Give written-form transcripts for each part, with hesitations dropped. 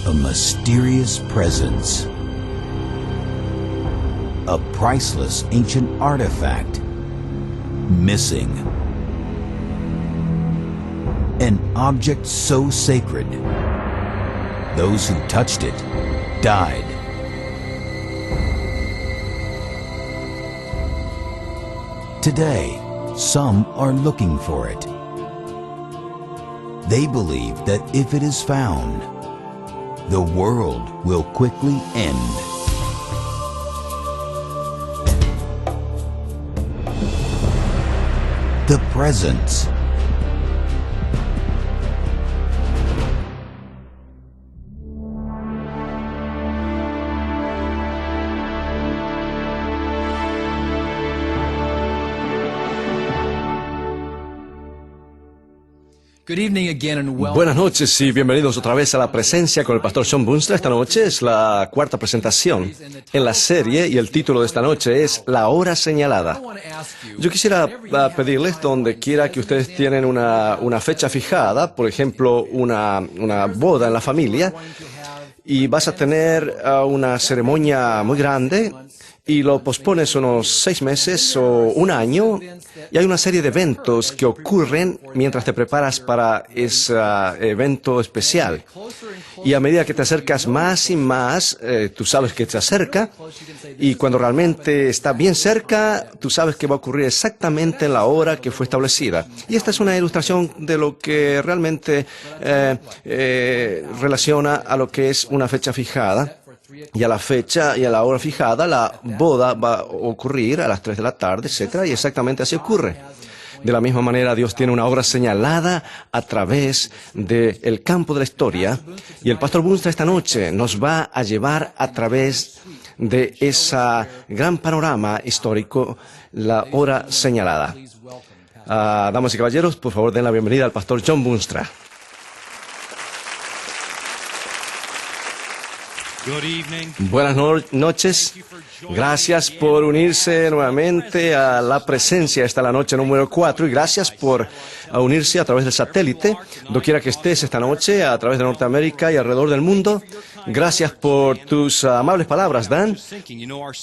a mysterious presence. A priceless ancient artifact missing. An object so sacred, those who touched it died. Today, some are looking for it. They believe that if it is found, the world will quickly end. The presence. Buenas noches y bienvenidos otra vez a La Presencia con el pastor John Boonstra. Esta noche es la cuarta presentación en la serie y el título de esta noche es La Hora Señalada. Yo quisiera pedirles, donde quiera que ustedes tienen una fecha fijada, por ejemplo, una boda en la familia, y vas a tener una ceremonia muy grande, y lo pospones unos 6 meses o un año, y hay una serie de eventos que ocurren mientras te preparas para ese evento especial. Y a medida que te acercas más y más, tú sabes que te acerca, y cuando realmente está bien cerca, tú sabes que va a ocurrir exactamente en la hora que fue establecida. Y esta es una ilustración de lo que realmente relaciona a lo que es una fecha fijada. Y a la fecha y a la hora fijada, la boda va a ocurrir a las 3 de la tarde, etc. Y exactamente así ocurre. De la misma manera, Dios tiene una hora señalada a través del campo de la historia. Y el pastor Boonstra esta noche nos va a llevar a través de ese gran panorama histórico, la hora señalada. Damas y caballeros, por favor, den la bienvenida al pastor John Boonstra. Buenas noches. Gracias por unirse nuevamente a La Presencia. Esta es la noche número 4 y gracias por unirse a través del satélite, doquiera que estés esta noche, a través de Norteamérica y alrededor del mundo. Gracias por tus amables palabras, Dan.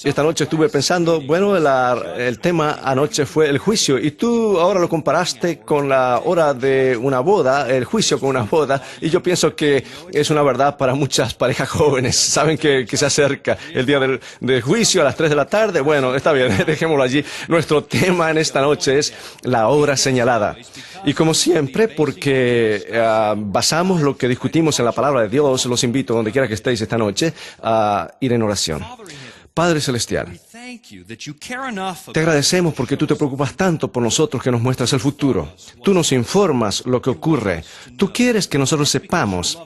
Esta noche estuve pensando, bueno, el tema anoche fue el juicio, y tú ahora lo comparaste con la hora de una boda, el juicio con una boda, y yo pienso que es una verdad para muchas parejas jóvenes. Saben que se acerca el día del juicio a las 3 de la tarde. Bueno, está bien, dejémoslo allí. Nuestro tema en esta noche es la hora señalada. Y como siempre, porque basamos lo que discutimos en la palabra de Dios, los invito, donde quiera que estéis esta noche, a ir en oración. Padre Celestial, te agradecemos porque tú te preocupas tanto por nosotros, que nos muestras el futuro. Tú nos informas lo que ocurre. Tú quieres que nosotros sepamos.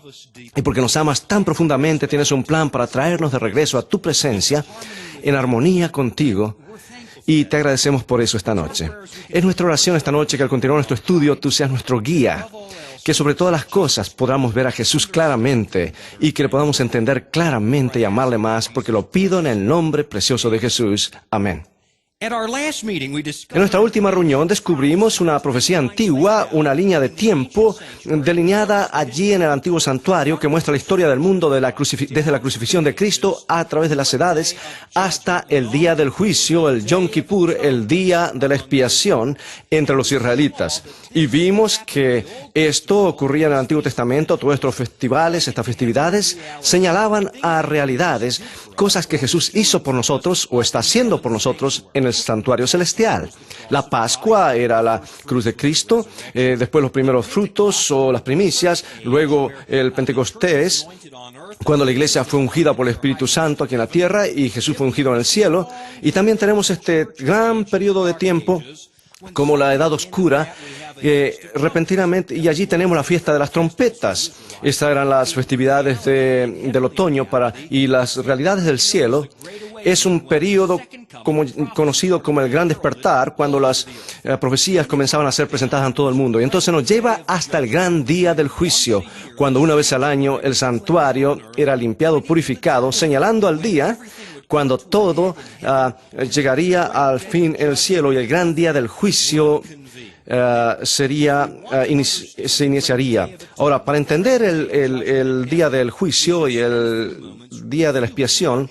Y porque nos amas tan profundamente, tienes un plan para traernos de regreso a tu presencia en armonía contigo. Y te agradecemos por eso esta noche. Es nuestra oración esta noche que al continuar nuestro estudio tú seas nuestro guía. Que sobre todas las cosas podamos ver a Jesús claramente y que le podamos entender claramente y amarle más, porque lo pido en el nombre precioso de Jesús. Amén. En nuestra última reunión descubrimos una profecía antigua, una línea de tiempo delineada allí en el antiguo santuario que muestra la historia del mundo desde la crucifixión de Cristo a través de las edades hasta el día del juicio, el Yom Kippur, el día de la expiación entre los israelitas. Y vimos que esto ocurría en el Antiguo Testamento. Todos estos festivales, estas festividades, señalaban a realidades, cosas que Jesús hizo por nosotros o está haciendo por nosotros en el santuario celestial. La Pascua era la cruz de Cristo, después los primeros frutos o las primicias, luego el Pentecostés, cuando la iglesia fue ungida por el Espíritu Santo aquí en la tierra y Jesús fue ungido en el cielo. Y también tenemos este gran periodo de tiempo como la Edad Oscura, repentinamente, y allí tenemos la fiesta de las trompetas. Estas eran las festividades del otoño y las realidades del cielo. Es un periodo conocido como el Gran Despertar, cuando las profecías comenzaban a ser presentadas en todo el mundo. Y entonces nos lleva hasta el gran día del juicio, cuando una vez al año el santuario era limpiado, purificado, señalando al día cuando todo llegaría al fin en el cielo y el gran día del juicio se iniciaría. Ahora, para entender el día del juicio y el día de la expiación,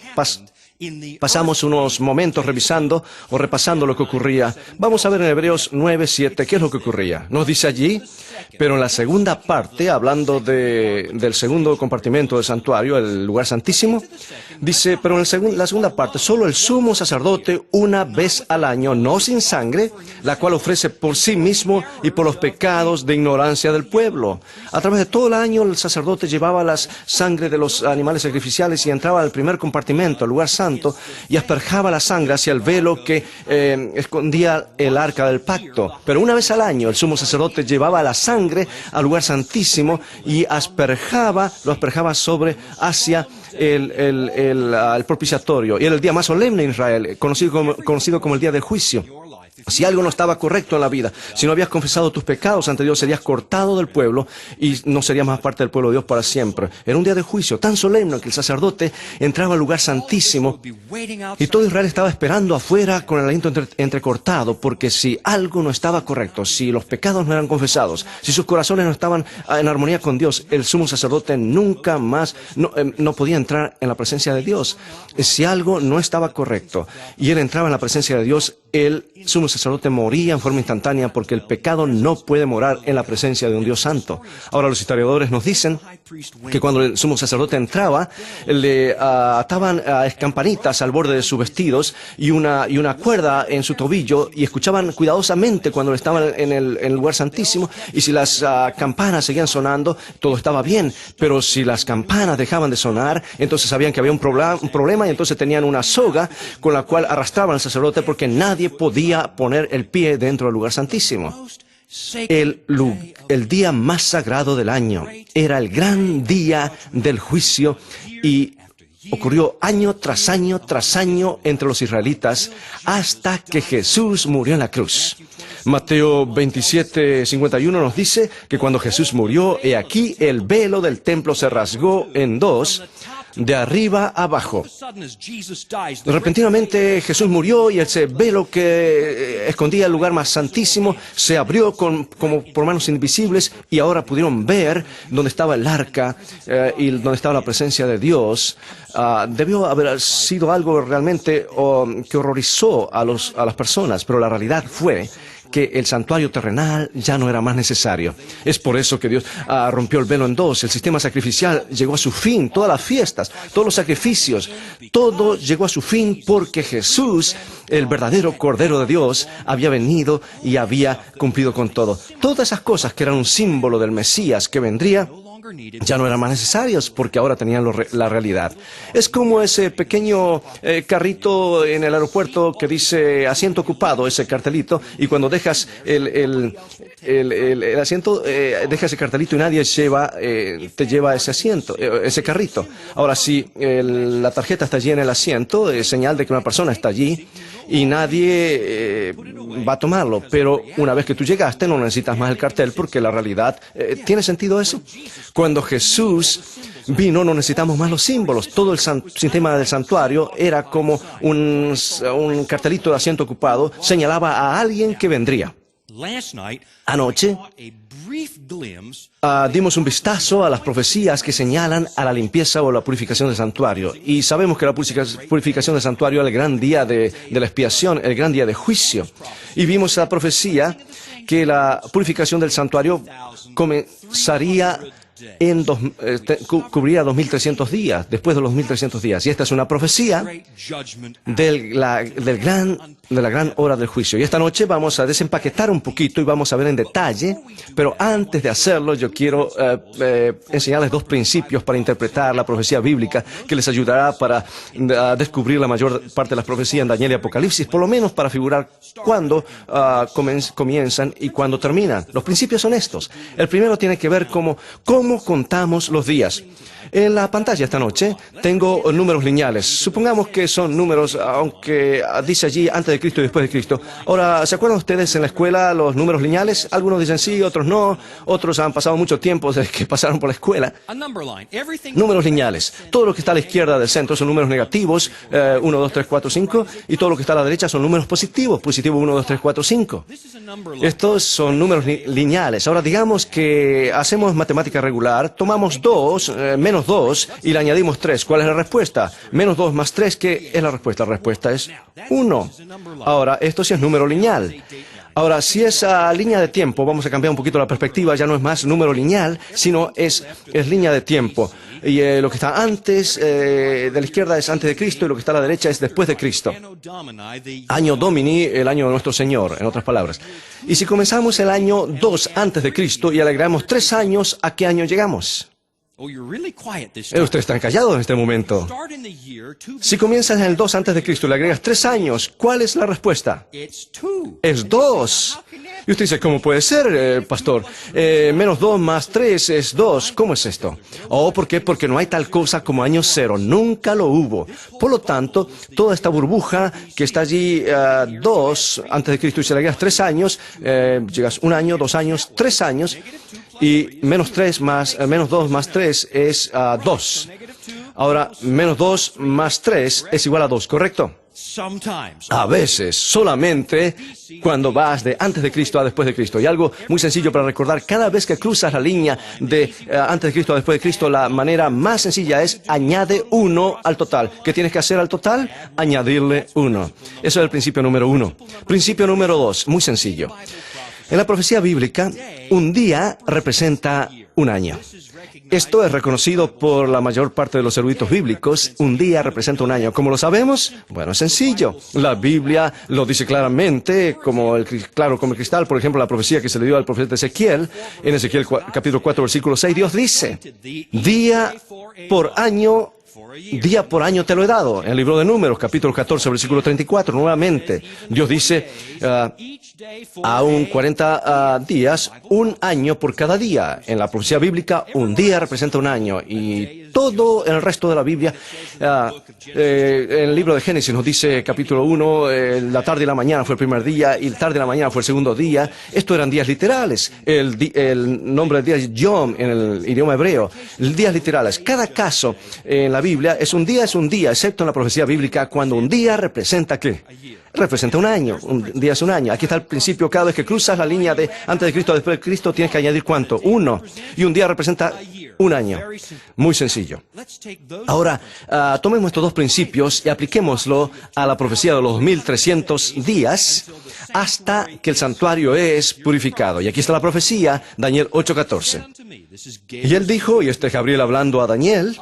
pasamos unos momentos revisando o repasando lo que ocurría. Vamos a ver en Hebreos 9:7 qué es lo que ocurría. Nos dice allí, pero en la segunda parte, hablando del segundo compartimento del santuario, el lugar santísimo, dice, pero en la segunda parte, solo el sumo sacerdote una vez al año, no sin sangre, la cual ofrece por sí mismo y por los pecados de ignorancia del pueblo. A través de todo el año el sacerdote llevaba la sangre de los animales sacrificiales y entraba al primer compartimento, el lugar santo, y asperjaba la sangre hacia el velo que escondía el arca del pacto. Pero una vez al año el sumo sacerdote llevaba la sangre al lugar santísimo y lo asperjaba hacia el propiciatorio. Y era el día más solemne en Israel, conocido como el día del juicio. Si algo no estaba correcto en la vida, si no habías confesado tus pecados ante Dios, serías cortado del pueblo y no serías más parte del pueblo de Dios para siempre. Era un día de juicio tan solemne que el sacerdote entraba al lugar santísimo y todo Israel estaba esperando afuera con el aliento entrecortado, porque si algo no estaba correcto, si los pecados no eran confesados, si sus corazones no estaban en armonía con Dios, el sumo sacerdote nunca más no podía entrar en la presencia de Dios. Si algo no estaba correcto y él entraba en la presencia de Dios, el sumo sacerdote moría en forma instantánea, porque el pecado no puede morar en la presencia de un Dios santo. Ahora, los historiadores nos dicen que cuando el sumo sacerdote entraba, le ataban campanitas al borde de sus vestidos y una cuerda en su tobillo, y escuchaban cuidadosamente cuando estaban en el lugar santísimo, y si las campanas seguían sonando, todo estaba bien, pero si las campanas dejaban de sonar, entonces sabían que había un problema, y entonces tenían una soga con la cual arrastraban al sacerdote, porque nadie podía poner el pie dentro del lugar santísimo. El día más sagrado del año era el gran día del juicio, y ocurrió año tras año tras año entre los israelitas hasta que Jesús murió en la cruz. Mateo 27:51 nos dice que cuando Jesús murió, he aquí el velo del templo se rasgó en dos, de arriba a abajo. Repentinamente Jesús murió y ese velo que escondía el lugar más santísimo se abrió como por manos invisibles, y ahora pudieron ver dónde estaba el arca y dónde estaba la presencia de Dios. Debió haber sido algo realmente que horrorizó a las personas, pero la realidad fue que el santuario terrenal ya no era más necesario. Es por eso que Dios rompió el velo en dos. El sistema sacrificial llegó a su fin. Todas las fiestas, todos los sacrificios, todo llegó a su fin porque Jesús, el verdadero Cordero de Dios, había venido y había cumplido con todo. Todas esas cosas que eran un símbolo del Mesías que vendría, ya no eran más necesarios, porque ahora tenían la realidad. Es como ese pequeño carrito en el aeropuerto que dice asiento ocupado, ese cartelito, y cuando dejas el asiento, dejas ese cartelito y nadie te lleva ese asiento, ese carrito. Ahora, si la tarjeta está allí en el asiento, es señal de que una persona está allí y nadie va a tomarlo. Pero una vez que tú llegaste, no necesitas más el cartel, porque la realidad... ¿Tiene sentido eso? Cuando Jesús vino, no necesitamos más los símbolos. Todo el sistema del santuario era como un cartelito de asiento ocupado, señalaba a alguien que vendría. Anoche dimos un vistazo a las profecías que señalan a la limpieza o la purificación del santuario. Y sabemos que la purificación del santuario es el gran día de la expiación, el gran día de juicio. Y vimos la profecía que la purificación del santuario comenzaría cubriría 2300 días, después de los 2300 días. Y esta es una profecía de la gran hora del juicio. Y esta noche vamos a desempaquetar un poquito y vamos a ver en detalle, pero antes de hacerlo yo quiero enseñarles dos principios para interpretar la profecía bíblica que les ayudará para descubrir la mayor parte de las profecías en Daniel y Apocalipsis, por lo menos para figurar cuándo comienzan y cuándo terminan. Los principios son estos. El primero tiene que ver cómo ¿Cómo contamos los días? En la pantalla esta noche tengo números lineales. Supongamos que son números, aunque dice allí antes de Cristo y después de Cristo. Ahora, ¿se acuerdan ustedes en la escuela los números lineales? Algunos dicen sí, otros no. Otros han pasado mucho tiempo desde que pasaron por la escuela. Números lineales. Todo lo que está a la izquierda del centro son números negativos, 1, 2, 3, 4, 5. Y todo lo que está a la derecha son números positivos, positivo 1, 2, 3, 4, 5. Estos son números lineales. Ahora, digamos que hacemos matemática regular, tomamos 2, menos 2 y le añadimos 3. ¿Cuál es la respuesta? Menos 2 más 3, ¿qué es la respuesta? La respuesta es 1. Ahora, esto sí es número lineal. Ahora, si esa línea de tiempo, vamos a cambiar un poquito la perspectiva, ya no es más número lineal, sino es línea de tiempo. Y lo que está antes de la izquierda es antes de Cristo y lo que está a la derecha es después de Cristo. Año Domini, el año de nuestro Señor, en otras palabras. Y si comenzamos el año 2 antes de Cristo y agregamos 3 años, ¿a qué año llegamos? Ustedes están callados en este momento. Si comienzas en el 2 antes de Cristo y le agregas 3 años, ¿cuál es la respuesta? Es 2. Y usted dice, ¿cómo puede ser, pastor? Menos 2 más 3 es 2. ¿Cómo es esto? Oh, ¿por qué? Porque no hay tal cosa como año 0. Nunca lo hubo. Por lo tanto, toda esta burbuja que está allí 2 antes de Cristo y si le agregas 3 años, llegas 1 año, 2 años, 3 años. Y menos 2 más 3 es 2. Ahora, menos 2 más 3 es igual a 2, ¿correcto? A veces, solamente cuando vas de antes de Cristo a después de Cristo. Y algo muy sencillo para recordar, cada vez que cruzas la línea de antes de Cristo a después de Cristo, la manera más sencilla es añade 1 al total. ¿Qué tienes que hacer al total? Añadirle 1. Eso es el principio número 1. Principio número 2, muy sencillo. En la profecía bíblica, un día representa un año. Esto es reconocido por la mayor parte de los eruditos bíblicos. Un día representa un año. ¿Cómo lo sabemos? Bueno, es sencillo. La Biblia lo dice claramente, claro como el cristal. Por ejemplo, la profecía que se le dio al profeta Ezequiel, en Ezequiel capítulo 4, versículo 6, Dios dice, día por año te lo he dado. En el libro de Números, capítulo 14, versículo 34, nuevamente, Dios dice, aún 40 días, un año por cada día. En la profecía bíblica, un día representa un año. Y todo el resto de la Biblia, en el libro de Génesis nos dice, capítulo 1, la tarde y la mañana fue el primer día, y la tarde y la mañana fue el segundo día. Esto eran días literales. El nombre del día es Yom, en el idioma hebreo. Días literales. Cada caso en la Biblia es un día, excepto en la profecía bíblica, cuando un día representa ¿qué? Representa un año. Un día es un año. Aquí está el principio. Cada vez que cruzas la línea de antes de Cristo a después de Cristo, tienes que añadir ¿cuánto? 1. Y un día representa un año. Muy sencillo. Ahora, tomemos estos dos principios y apliquémoslo a la profecía de los 2300 días hasta que el santuario es purificado. Y aquí está la profecía, Daniel 8:14. Y él dijo, y este es Gabriel hablando a Daniel,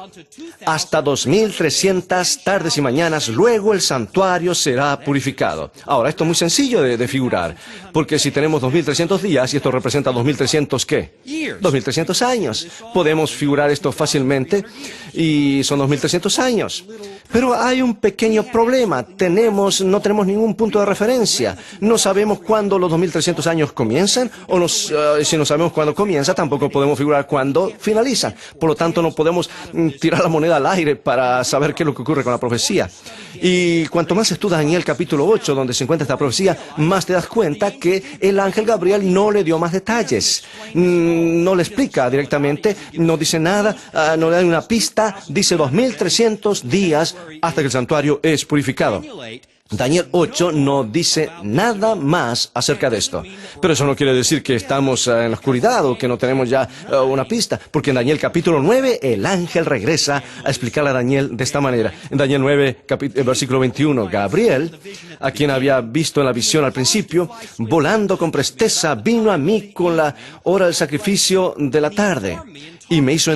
hasta 2300 tardes y mañanas, luego el santuario será purificado. Ahora, esto es muy sencillo de figurar, porque si tenemos 2300 días, y esto representa 2300, ¿qué? 2300 años. Podemos figurar esto fácilmente, y son 2300 años. Pero hay un pequeño problema. No tenemos ningún punto de referencia. No sabemos cuándo los 2300 años comienzan, o si no sabemos cuándo comienza, tampoco podemos figurar cuándo finalizan. Por lo tanto, no podemos tirar la moneda al aire para saber qué es lo que ocurre con la profecía. Y cuanto más estudias Daniel capítulo 8, donde se encuentra esta profecía, más te das cuenta que el ángel Gabriel no le dio más detalles. No le explica directamente, no dice nada, no le da una pista. Dice 2300 días hasta que el santuario es purificado. Daniel 8 no dice nada más acerca de esto. Pero eso no quiere decir que estamos en la oscuridad o que no tenemos ya una pista, porque en Daniel capítulo 9 el ángel regresa a explicarle a Daniel de esta manera. En Daniel 9, versículo 21, Gabriel, a quien había visto en la visión al principio, volando con presteza, vino a mí con la hora del sacrificio de la tarde. Y me hizo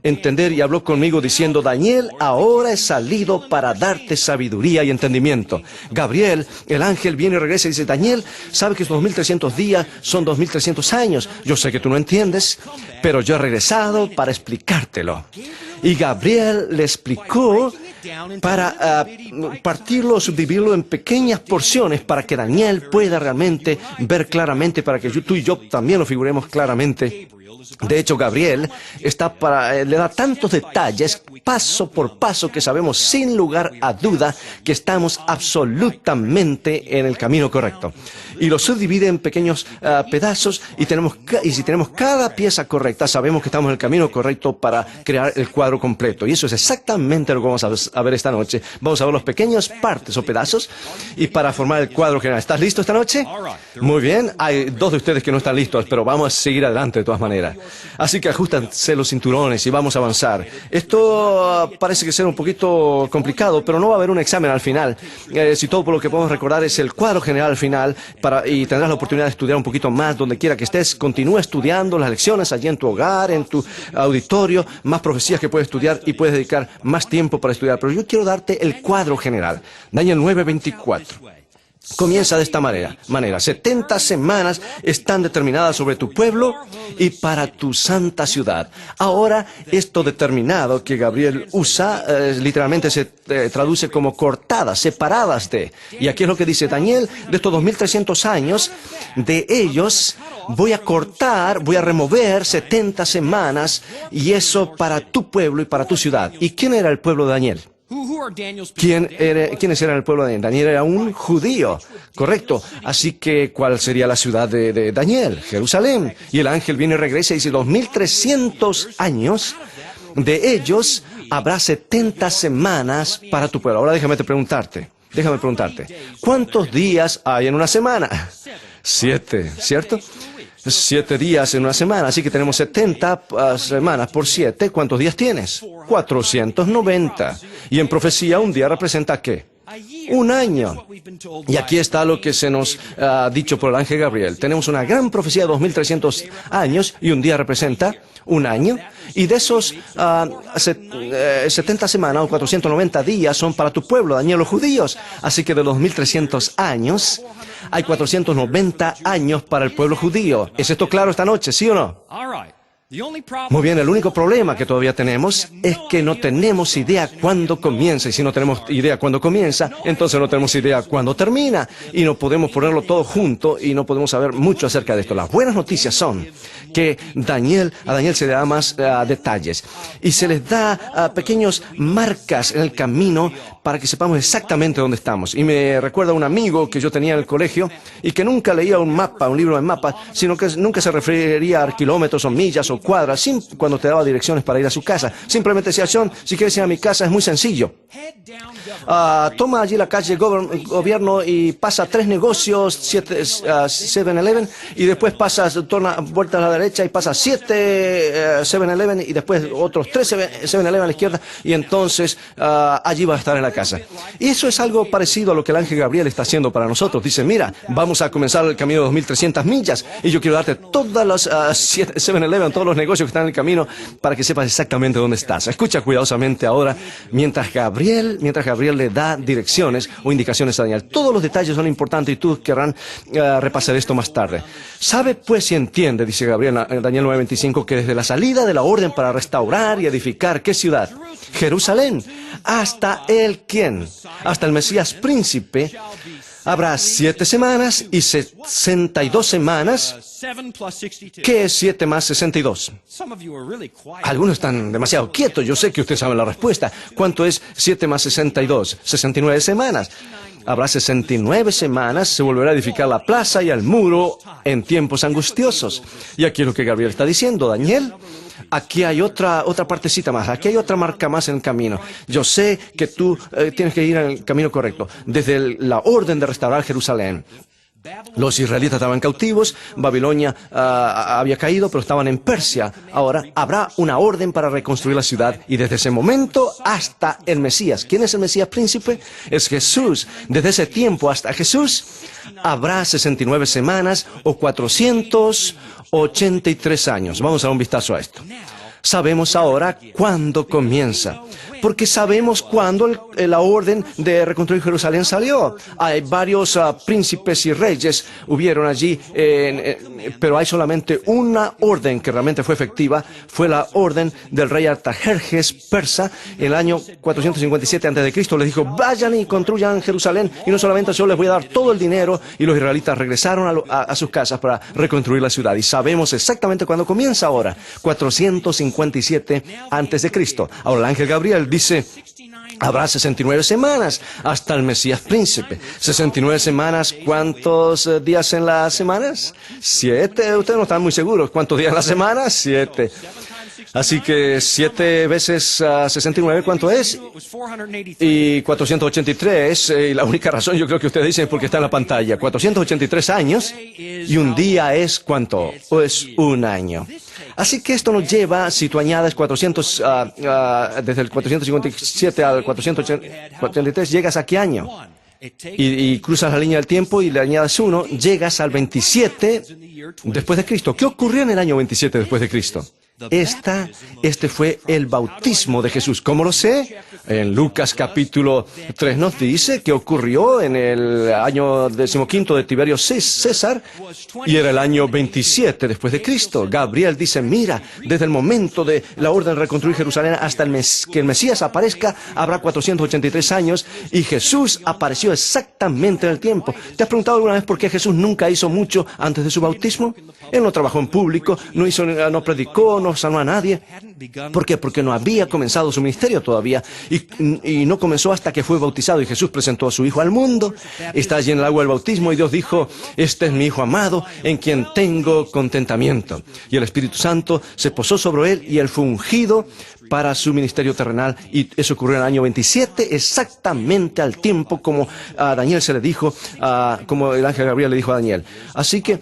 entender y habló conmigo diciendo, Daniel, ahora he salido para darte sabiduría y entendimiento. Gabriel, el ángel, viene y regresa y dice, Daniel, sabe que estos 2300 días son 2300 años. Yo sé que tú no entiendes, pero yo he regresado para explicártelo. Y Gabriel le explicó para partirlo, subdividirlo en pequeñas porciones para que Daniel pueda realmente ver claramente, para que tú y yo también lo figuremos claramente. De hecho, Gabriel le da tantos detalles, paso por paso, que sabemos sin lugar a duda que estamos absolutamente en el camino correcto. Y lo subdivide en pequeños pedazos y si tenemos cada pieza correcta, sabemos que estamos en el camino correcto para crear el cuadro completo. Y eso es exactamente lo que vamos a ver esta noche. Vamos a ver los pequeños partes o pedazos y para formar el cuadro general. ¿Estás listo esta noche? Muy bien. Hay dos de ustedes que no están listos, pero vamos a seguir adelante de todas maneras. Así que ajustense los cinturones y vamos a avanzar. Esto parece que será un poquito complicado, pero no va a haber un examen al final. Si todo por lo que podemos recordar es el cuadro general al final, y tendrás la oportunidad de estudiar un poquito más donde quiera que estés. Continúa estudiando las lecciones allí en tu hogar, en tu auditorio, más profecías que puedes estudiar y puedes dedicar más tiempo para estudiar. Pero yo quiero darte el cuadro general. Daniel 9:24. Comienza de esta manera. 70 semanas están determinadas sobre tu pueblo y para tu santa ciudad. Ahora, esto determinado que Gabriel usa, literalmente se traduce como cortadas, separadas de. Y aquí es lo que dice Daniel: de estos 2300 años, de ellos voy a cortar, voy a remover 70 semanas, y eso para tu pueblo y para tu ciudad. ¿Y quién era el pueblo de Daniel? ¿Quiénes eran el pueblo de Daniel? Daniel era un judío, correcto. Así que, ¿cuál sería la ciudad de Daniel? Jerusalén. Y el ángel viene y regresa y dice: 2300 años, de ellos habrá 70 semanas para tu pueblo. Ahora déjame preguntarte, ¿cuántos días hay en una semana? 7, ¿cierto? 7 días en una semana, así que tenemos 70 semanas por 7. ¿Cuántos días tienes? 490. Y en profecía, un día representa ¿qué? Un año. Y aquí está lo que se nos ha dicho por el ángel Gabriel. Tenemos una gran profecía de 2300 años y un día representa un año. Y de esos 70 semanas o 490 días son para tu pueblo, Daniel, los judíos. Así que de los 2300 años hay 490 años para el pueblo judío. ¿Es esto claro esta noche, sí o no? Muy bien, el único problema que todavía tenemos es que no tenemos idea cuándo comienza. Y si no tenemos idea cuándo comienza, entonces no tenemos idea cuándo termina. Y no podemos ponerlo todo junto y no podemos saber mucho acerca de esto. Las buenas noticias son que a Daniel se le da más detalles. Y se les da pequeños marcas en el camino para que sepamos exactamente dónde estamos. Y me recuerda a un amigo que yo tenía en el colegio y que nunca leía un libro de mapas, sino que nunca se refería a kilómetros o millas o cuadras cuando te daba direcciones para ir a su casa. Simplemente decía: John, si quieres ir a mi casa es muy sencillo. Toma allí la calle Gobierno y pasa 3 negocios, 7-Eleven, y después torna vuelta a la derecha y pasa 7 7-Eleven y después otros 3 7-Eleven a la izquierda, y entonces allí va a estar en la casa. Y eso es algo parecido a lo que el ángel Gabriel está haciendo para nosotros. Dice: mira, vamos a comenzar el camino de 2300 millas y yo quiero darte todas las 7-Eleven, todos los negocios que están en el camino para que sepas exactamente dónde estás. Escucha cuidadosamente ahora mientras Gabriel le da direcciones o indicaciones a Daniel. Todos los detalles son importantes y todos querrán repasar esto más tarde. ¿Sabe pues y entiende, dice Gabriel en Daniel 9:25, que desde la salida de la orden para restaurar y edificar, ¿qué ciudad? Jerusalén. ¿Hasta el quién? Hasta el Mesías príncipe. Habrá 7 semanas y 62 semanas. ¿Qué es 7 más 62? Algunos están demasiado quietos. Yo sé que ustedes saben la respuesta. ¿Cuánto es 7 más 62? 69 semanas. Habrá 69 semanas, se volverá a edificar la plaza y el muro en tiempos angustiosos. Y aquí es lo que Gabriel está diciendo, Daniel. Aquí hay otra partecita más, aquí hay otra marca más en el camino. Yo sé que tú tienes que ir en el camino correcto, desde la orden de restaurar Jerusalén. Los israelitas estaban cautivos, Babilonia había caído, pero estaban en Persia. Ahora habrá una orden para reconstruir la ciudad y desde ese momento hasta el Mesías. ¿Quién es el Mesías príncipe? Es Jesús. Desde ese tiempo hasta Jesús habrá 69 semanas o 483 años. Vamos a dar un vistazo a esto. Sabemos ahora cuándo comienza. porque sabemos cuándo la orden de reconstruir Jerusalén salió. Hay varios príncipes y reyes hubieron allí, pero hay solamente una orden que realmente fue efectiva. Fue la orden del rey Artajerjes persa en el año 457 a.C. Les dijo: vayan y construyan Jerusalén, y no solamente yo les voy a dar todo el dinero. Y los israelitas regresaron a sus casas para reconstruir la ciudad. Y sabemos exactamente cuándo comienza ahora: 457 a.C. Ahora el ángel Gabriel dice: habrá 69 semanas hasta el Mesías príncipe. 69 semanas, ¿cuántos días en las semanas? 7. Ustedes no están muy seguros. ¿Cuántos días en la semana? 7. Así que 7 veces 69, ¿cuánto es? Y 483, y la única razón yo creo que ustedes dicen es porque está en la pantalla. 483 años, y un día es ¿cuánto? Pues un año. Así que esto nos lleva, si tú añades 400, desde el 457 al 483, llegas a ¿qué año? Y cruzas la línea del tiempo y le añades 1, llegas al 27 después de Cristo. ¿Qué ocurrió en el año 27 después de Cristo? Este fue el bautismo de Jesús. ¿Cómo lo sé? En Lucas capítulo 3 nos dice que ocurrió en el año 15 de Tiberio César, y era el año 27 después de Cristo. Gabriel dice: mira, desde el momento de la orden de reconstruir Jerusalén hasta que el Mesías aparezca, habrá 483 años, y Jesús apareció exactamente en el tiempo. ¿Te has preguntado alguna vez por qué Jesús nunca hizo mucho antes de su bautismo? Él no trabajó en público, no predicó, no sanó a nadie. ¿Por qué? Porque no había comenzado su ministerio todavía, y no comenzó hasta que fue bautizado, y Jesús presentó a su Hijo al mundo. Está allí en el agua del bautismo, y Dios dijo: este es mi Hijo amado, en quien tengo contentamiento. Y el Espíritu Santo se posó sobre él, y él fue ungido para su ministerio terrenal, y eso ocurrió en el año 27, exactamente al tiempo como a Daniel se le dijo, como el ángel Gabriel le dijo a Daniel. Así que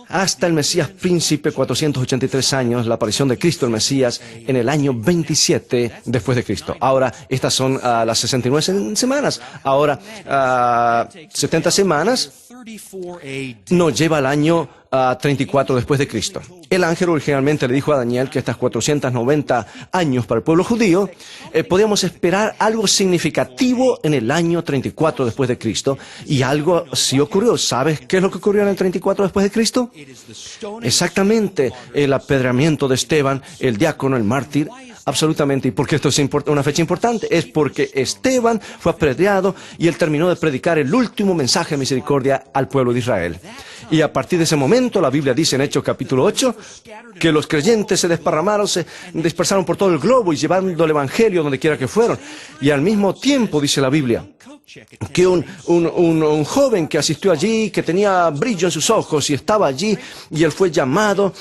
hasta el Mesías príncipe, 483 años, la aparición de Cristo el Mesías en el año 27 después de Cristo. Ahora, estas son las 69 semanas. Ahora, 70 semanas nos lleva al año 34 después de Cristo. El ángel originalmente le dijo a Daniel que estas 490 años para el pueblo judío, podíamos esperar algo significativo en el año 34 después de Cristo, y algo sí ocurrió. ¿Sabes qué es lo que ocurrió en el 34 después de Cristo? Exactamente, el apedreamiento de Esteban, el diácono, el mártir. Absolutamente. ¿Y por qué esto es una fecha importante? Es porque Esteban fue apedreado, y él terminó de predicar el último mensaje de misericordia al pueblo de Israel. Y a partir de ese momento, la Biblia dice en Hechos capítulo 8, que los creyentes se dispersaron por todo el globo, y llevando el evangelio donde quiera que fueron. Y al mismo tiempo, dice la Biblia, que un joven que asistió allí, que tenía brillo en sus ojos, y estaba allí, y él fue llamado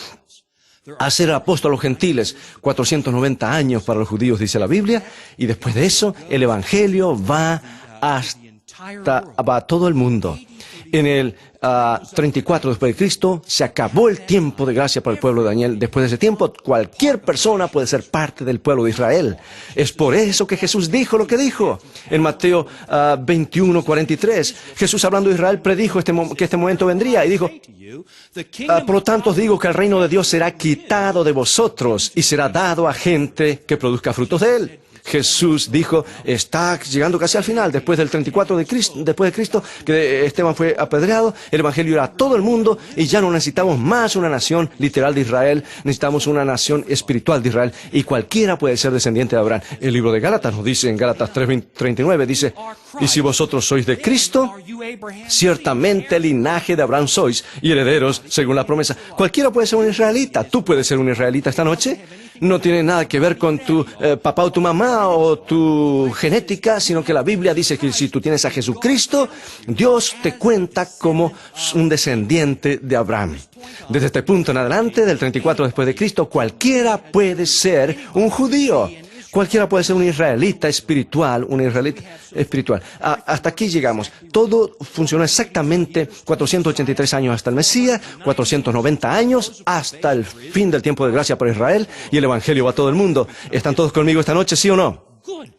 a ser apóstol a los gentiles. 490 años para los judíos, dice la Biblia, y después de eso el evangelio va a todo el mundo. En el 34 después de Cristo se acabó el tiempo de gracia para el pueblo de Daniel. Después de ese tiempo, cualquier persona puede ser parte del pueblo de Israel. Es por eso que Jesús dijo lo que dijo. En Mateo 21:43, Jesús, hablando de Israel, predijo que este momento vendría, y dijo: por lo tanto os digo que el reino de Dios será quitado de vosotros y será dado a gente que produzca frutos de él. Jesús dijo: está llegando casi al final, después del 34 después de Cristo, que Esteban fue apedreado, el evangelio era a todo el mundo, y ya no necesitamos más una nación literal de Israel, necesitamos una nación espiritual de Israel, y cualquiera puede ser descendiente de Abraham. El libro de Gálatas nos dice, en Gálatas 3:39, dice: y si vosotros sois de Cristo, ciertamente linaje de Abraham sois, y herederos según la promesa. Cualquiera puede ser un israelita. ¿Tú puedes ser un israelita esta noche? No tiene nada que ver con tu papá o tu mamá o tu genética, sino que la Biblia dice que si tú tienes a Jesucristo, Dios te cuenta como un descendiente de Abraham. Desde este punto en adelante, del 34 después de Cristo, cualquiera puede ser un judío. Cualquiera puede ser un israelita espiritual, Hasta aquí llegamos. Todo funcionó exactamente 483 años hasta el Mesías, 490 años hasta el fin del tiempo de gracia para Israel, y el evangelio va a todo el mundo. ¿Están todos conmigo esta noche, sí o no?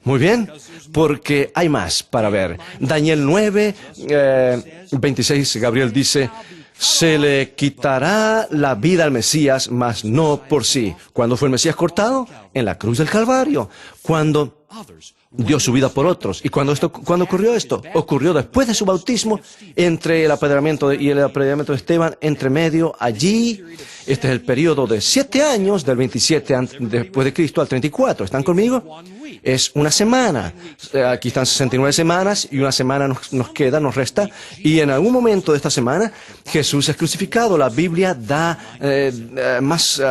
Muy bien, porque hay más para ver. Daniel 9:26, Gabriel dice: se le quitará la vida al Mesías, mas no por sí. ¿Cuándo fue el Mesías cortado? En la cruz del Calvario. Cuando dio su vida por otros. ¿Y cuándo ocurrió esto? Ocurrió después de su bautismo, entre el apedreamiento y el apedreamiento de Esteban, entre medio, allí. Este es el periodo de 7 años, del 27 después de Cristo al 34. ¿Están conmigo? Es una semana. Aquí están 69 semanas y una semana nos resta. Y en algún momento de esta semana, Jesús es crucificado. La Biblia da más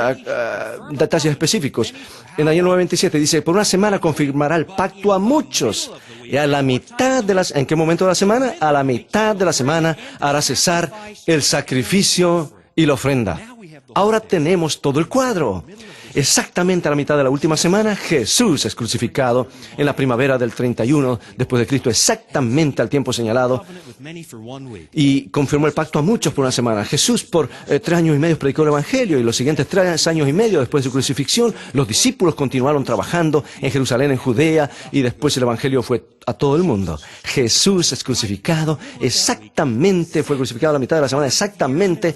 detalles específicos. En Daniel 9:27 dice, por una semana confirmará el pacto a muchos. Y a la mitad ¿en qué momento de la semana? A la mitad de la semana hará cesar el sacrificio y la ofrenda. Ahora tenemos todo el cuadro. Exactamente a la mitad de la última semana, Jesús es crucificado en la primavera del 31 después de Cristo, exactamente al tiempo señalado, y confirmó el pacto a muchos por una semana. Jesús por 3 años y medio predicó el Evangelio, y los siguientes 3 años y medio después de su crucifixión, los discípulos continuaron trabajando en Jerusalén, en Judea, y después el Evangelio fue a todo el mundo. Jesús es crucificado exactamente, fue crucificado a la mitad de la semana, exactamente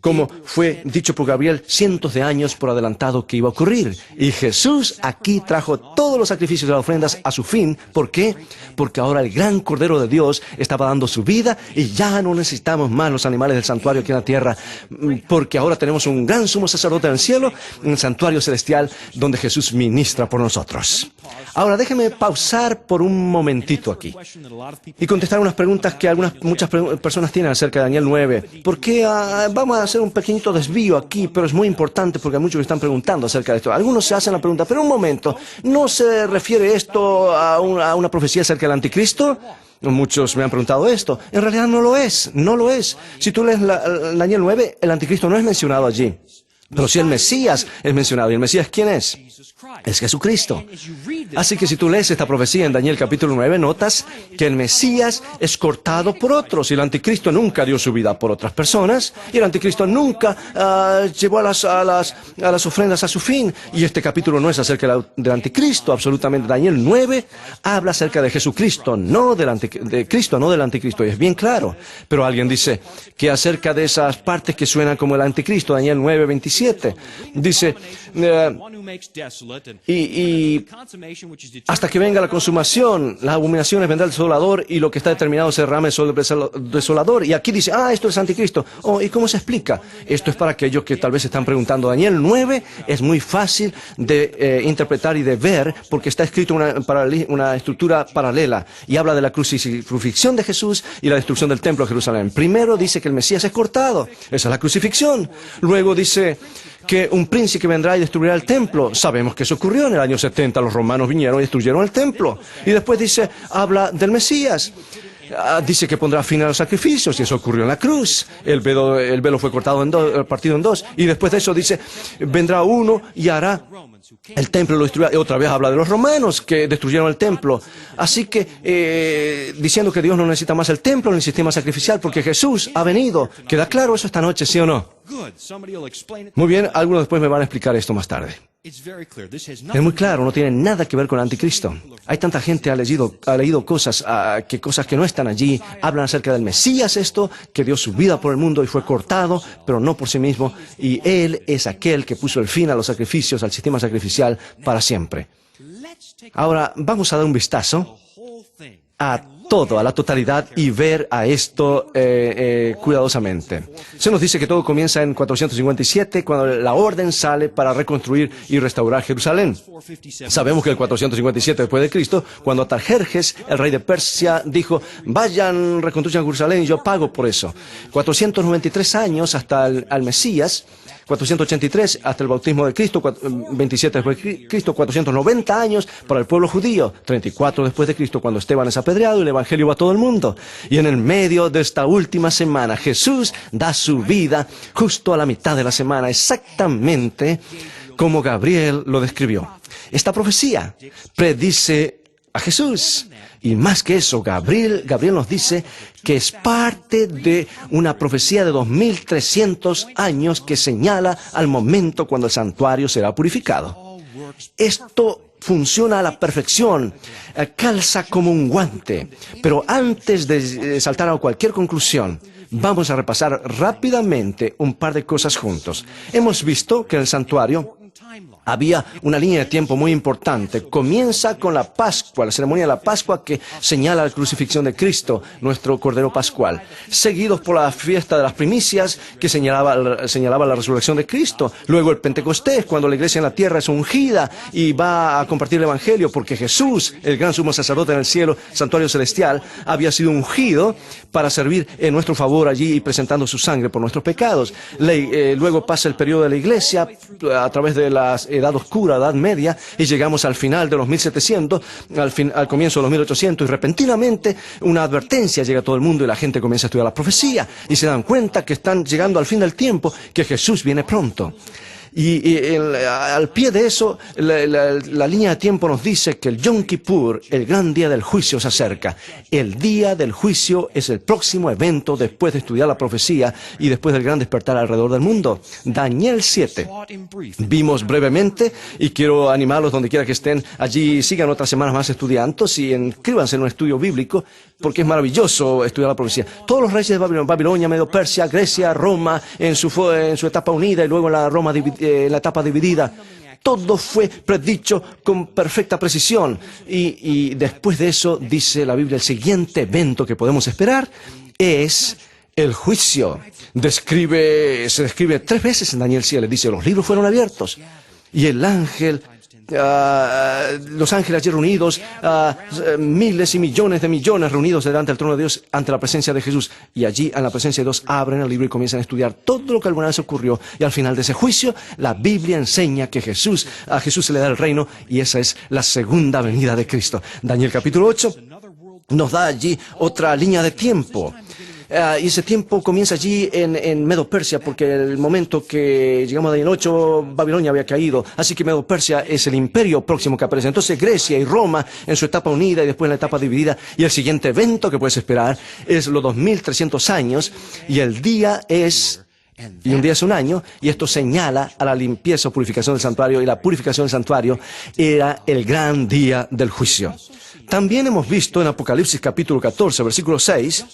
como fue dicho por Gabriel cientos de años por adelantado que iba a ocurrir. Y Jesús aquí trajo todos los sacrificios y las ofrendas a su fin. ¿Por qué? Porque ahora el gran Cordero de Dios estaba dando su vida y ya no necesitamos más los animales del santuario aquí en la tierra, porque ahora tenemos un gran sumo sacerdote en el cielo, en el santuario celestial, donde Jesús ministra por nosotros. Ahora déjeme pausar por un momentito aquí y contestar unas preguntas que muchas personas tienen acerca de Daniel 9. Porque vamos a hacer un pequeñito desvío aquí, pero es muy importante porque hay muchos que están preguntando acerca de esto. Algunos se hacen la pregunta, pero un momento, ¿no se refiere esto a una profecía acerca del anticristo? Muchos me han preguntado esto. En realidad no lo es, no lo es. Si tú lees Daniel 9, el anticristo no es mencionado allí. Pero sí el Mesías es mencionado. ¿Y el Mesías quién es? Es Jesucristo. Así que si tú lees esta profecía en Daniel capítulo 9, notas que el Mesías es cortado por otros, y el anticristo nunca dio su vida por otras personas, y el anticristo nunca llevó a las ofrendas a su fin. Y este capítulo no es acerca del anticristo, absolutamente. Daniel 9 habla acerca de Jesucristo, no de Cristo, no del anticristo, y es bien claro. Pero alguien dice que acerca de esas partes que suenan como el anticristo, Daniel 9:27, dice, y hasta que venga la consumación, las abominaciones vendrá el desolador, y lo que está determinado se derrame sobre el desolador. Y aquí dice, esto es anticristo. ¿Y cómo se explica? Esto es para aquellos que tal vez están preguntando. Daniel 9 es muy fácil de interpretar y de ver, porque está escrito una estructura paralela, y habla de la crucifixión de Jesús y la destrucción del templo de Jerusalén. Primero dice que el Mesías es cortado. Esa es la crucifixión. Luego dice que un príncipe vendrá y destruirá el templo. Sabemos que eso ocurrió en el año 70. Los romanos vinieron y destruyeron el templo. Y después habla del Mesías. Dice que pondrá fin a los sacrificios, y eso ocurrió en la cruz. El velo fue cortado partido en dos. Y después de eso dice, vendrá uno y hará el templo, lo destruirá. Y otra vez habla de los romanos que destruyeron el templo. Así que, diciendo que Dios no necesita más el templo ni el sistema sacrificial, porque Jesús ha venido. ¿Queda claro eso esta noche, sí o no? Muy bien, algunos después me van a explicar esto más tarde. Es muy claro, no tiene nada que ver con el anticristo. Hay tanta gente ha leído cosas que no están allí. Hablan acerca del Mesías, que dio su vida por el mundo y fue cortado, pero no por sí mismo. Y Él es aquel que puso el fin a los sacrificios, al sistema sacrificial para siempre. Ahora, vamos a dar un vistazo a la totalidad, y ver a esto cuidadosamente. Se nos dice que todo comienza en 457, cuando la orden sale para reconstruir y restaurar Jerusalén. Sabemos que el 457 después de Cristo, cuando Artajerjes, el rey de Persia, dijo, vayan, reconstruyan Jerusalén y yo pago por eso. 493 años hasta el Mesías, 483 hasta el bautismo de Cristo, 27 después de Cristo, 490 años para el pueblo judío, 34 después de Cristo, cuando Esteban es apedreado y el Evangelio va a todo el mundo. Y en el medio de esta última semana, Jesús da su vida justo a la mitad de la semana, exactamente como Gabriel lo describió. Esta profecía predice a Jesús. Y más que eso, Gabriel nos dice que es parte de una profecía de 2300 años que señala al momento cuando el santuario será purificado. Esto funciona a la perfección, calza como un guante. Pero antes de saltar a cualquier conclusión, vamos a repasar rápidamente un par de cosas juntos. Hemos visto que en el santuario Había una línea de tiempo muy importante. Comienza con la Pascua, la ceremonia de la Pascua que señala la crucifixión de Cristo, nuestro Cordero Pascual. Seguidos por la fiesta de las primicias que señalaba la resurrección de Cristo. Luego el Pentecostés, cuando la iglesia en la tierra es ungida y va a compartir el Evangelio, porque Jesús, el gran sumo sacerdote en el cielo, santuario celestial, había sido ungido para servir en nuestro favor allí y presentando su sangre por nuestros pecados. Luego pasa el periodo de la iglesia a través de la Edad Oscura, Edad Media, y llegamos al final de los 1700, al comienzo de los 1800, y repentinamente una advertencia llega a todo el mundo y la gente comienza a estudiar la profecía y se dan cuenta que están llegando al fin del tiempo, que Jesús viene pronto. Al pie de eso, la línea de tiempo nos dice que el Yom Kippur, el gran día del juicio, se acerca. El día del juicio es el próximo evento después de estudiar la profecía y después del gran despertar alrededor del mundo. Daniel 7. Vimos brevemente, y quiero animarlos donde quiera que estén allí, sigan otras semanas más estudiando y inscríbanse en un estudio bíblico, porque es maravilloso estudiar la profecía. Todos los reyes de Babilonia, Medio Persia, Grecia, Roma, en su etapa unida y luego en la etapa dividida, todo fue predicho con perfecta precisión. Y después de eso, dice la Biblia, el siguiente evento que podemos esperar es el juicio. Se describe 3 veces en Daniel 7. Dice, los libros fueron abiertos y el ángel... los ángeles allí reunidos, miles y millones de millones reunidos delante del trono de Dios, ante la presencia de Jesús, y allí en la presencia de Dios abren el libro y comienzan a estudiar todo lo que alguna vez ocurrió, y al final de ese juicio la Biblia enseña que a Jesús se le da el reino, y esa es la segunda venida de Cristo. Daniel capítulo 8 nos da allí otra línea de tiempo. Y ese tiempo comienza allí en Medo Persia, porque el momento que llegamos a Daniel 8, Babilonia había caído. Así que Medo Persia es el imperio próximo que aparece. Entonces Grecia y Roma en su etapa unida y después en la etapa dividida. Y el siguiente evento que puedes esperar es los 2300 años. Y el día es... Y un día es un año, y esto señala a la limpieza o purificación del santuario, y la purificación del santuario era el gran día del juicio. También hemos visto en Apocalipsis capítulo 14, versículo 6,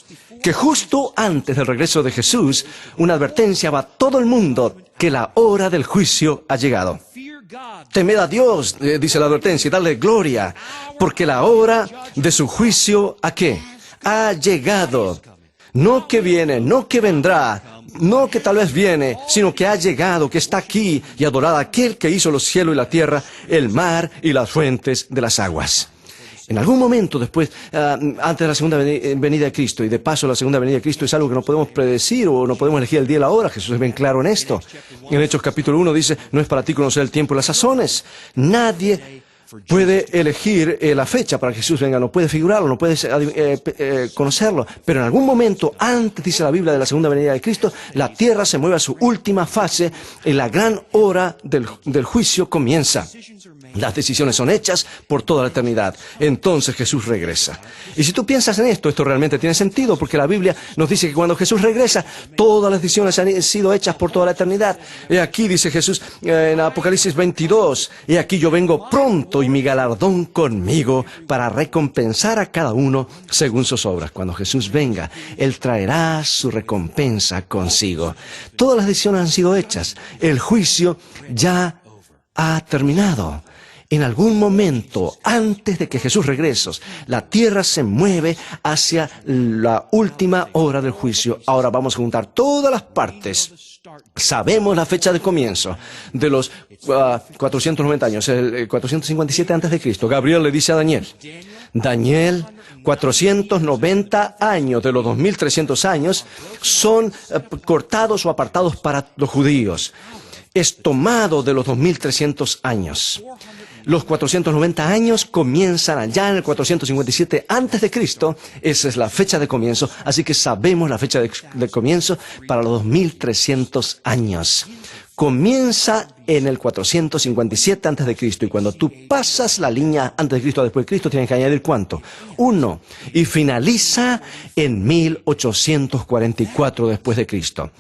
que justo antes del regreso de Jesús, una advertencia va a todo el mundo que la hora del juicio ha llegado. Temed a Dios, dice la advertencia, y darle gloria, porque la hora de su juicio, ¿a qué? Ha llegado. No que viene, no que vendrá, no que tal vez viene, sino que ha llegado, que está aquí, y adorad a aquel que hizo los cielos y la tierra, el mar y las fuentes de las aguas. En algún momento después, antes de la segunda venida de Cristo, y de paso la segunda venida de Cristo es algo que no podemos predecir o no podemos elegir el día y la hora. Jesús es bien claro en esto. En Hechos capítulo 1 dice, no es para ti conocer el tiempo y las sazones. Nadie puede elegir la fecha para que Jesús venga, no puede figurarlo, no puede conocerlo, pero en algún momento, antes, dice la Biblia, de la segunda venida de Cristo, la tierra se mueve a su última fase y la gran hora del juicio comienza. Las decisiones son hechas por toda la eternidad. Entonces Jesús regresa. Y si tú piensas en esto realmente tiene sentido, porque la Biblia nos dice que cuando Jesús regresa, todas las decisiones han sido hechas por toda la eternidad. Y aquí dice Jesús en Apocalipsis 22, y aquí yo vengo pronto y mi galardón conmigo para recompensar a cada uno según sus obras. Cuando Jesús venga, Él traerá su recompensa consigo. Todas las decisiones han sido hechas. El juicio ya ha terminado. En algún momento, antes de que Jesús regrese, la tierra se mueve hacia la última hora del juicio. Ahora vamos a juntar todas las partes. Sabemos la fecha de comienzo de los 490 años, el 457 antes de Cristo. Gabriel le dice a Daniel, 490 años de los 2300 años son cortados o apartados para los judíos. Es tomado de los 2300 años. Los 490 años comienzan allá en el 457 antes de Cristo. Esa es la fecha de comienzo. Así que sabemos la fecha de comienzo para los 2300 años. Comienza en el 457 antes de Cristo. Y cuando tú pasas la línea antes de Cristo o después de Cristo, tienes que añadir ¿cuánto? 1. Y finaliza en 1844 después de Cristo.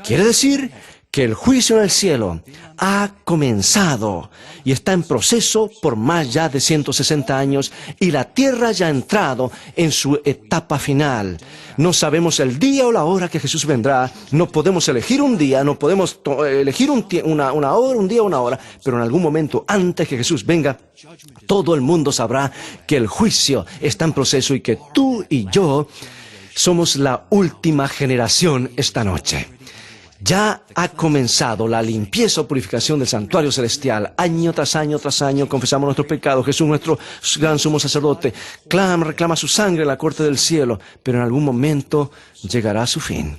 Quiere decir que el juicio en el cielo ha comenzado y está en proceso por más ya de 160 años y la tierra ya ha entrado en su etapa final. No sabemos el día o la hora que Jesús vendrá, no podemos elegir un día, no podemos elegir una hora, un día o una hora, pero en algún momento antes que Jesús venga, todo el mundo sabrá que el juicio está en proceso y que tú y yo somos la última generación esta noche. Ya ha comenzado la limpieza o purificación del santuario celestial. Año tras año tras año confesamos nuestros pecados. Jesús, nuestro gran sumo sacerdote, reclama su sangre en la corte del cielo, pero en algún momento llegará a su fin.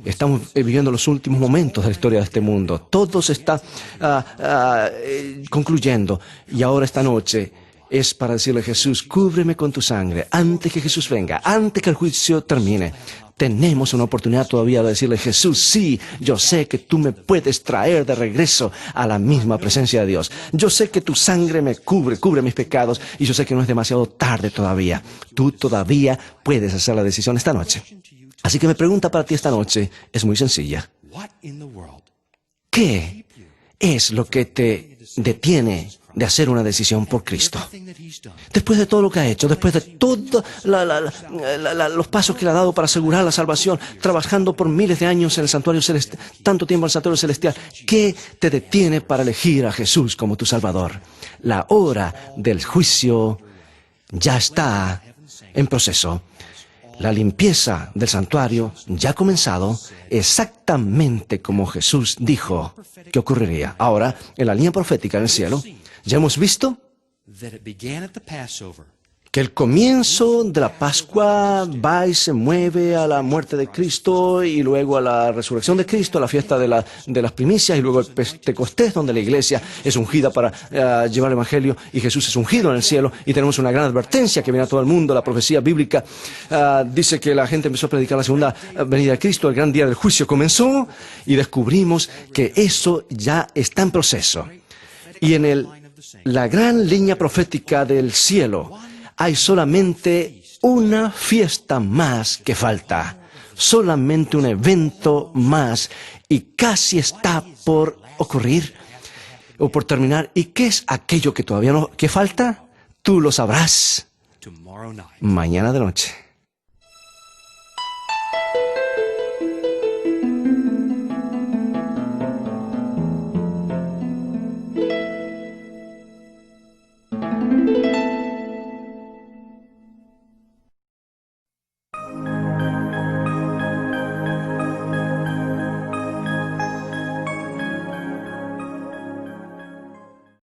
Estamos viviendo los últimos momentos de la historia de este mundo. Todo se está concluyendo. Y ahora esta noche es para decirle a Jesús, cúbreme con tu sangre antes que Jesús venga, antes que el juicio termine. Tenemos una oportunidad todavía de decirle, Jesús, sí, yo sé que tú me puedes traer de regreso a la misma presencia de Dios. Yo sé que tu sangre me cubre mis pecados, y yo sé que no es demasiado tarde todavía. Tú todavía puedes hacer la decisión esta noche. Así que mi pregunta para ti esta noche es muy sencilla. ¿Qué es lo que te detiene de hacer una decisión por Cristo? Después de todo lo que ha hecho, después de todos los pasos que le ha dado para asegurar la salvación, trabajando por miles de años en el santuario celestial, tanto tiempo en el santuario celestial, ¿qué te detiene para elegir a Jesús como tu Salvador? La hora del juicio ya está en proceso. La limpieza del santuario ya ha comenzado exactamente como Jesús dijo que ocurriría. Ahora, en la línea profética en el cielo, ya hemos visto que el comienzo de la Pascua va y se mueve a la muerte de Cristo y luego a la resurrección de Cristo, a la fiesta de las primicias y luego el Pentecostés, donde la iglesia es ungida para llevar el Evangelio y Jesús es ungido en el cielo, y tenemos una gran advertencia que viene a todo el mundo. La profecía bíblica dice que la gente empezó a predicar la segunda venida de Cristo, el gran día del juicio comenzó y descubrimos que eso ya está en proceso. Y en la gran línea profética del cielo hay solamente una fiesta más que falta, solamente un evento más, y casi está por ocurrir o por terminar. ¿Y qué es aquello que todavía no falta? Tú lo sabrás mañana de noche.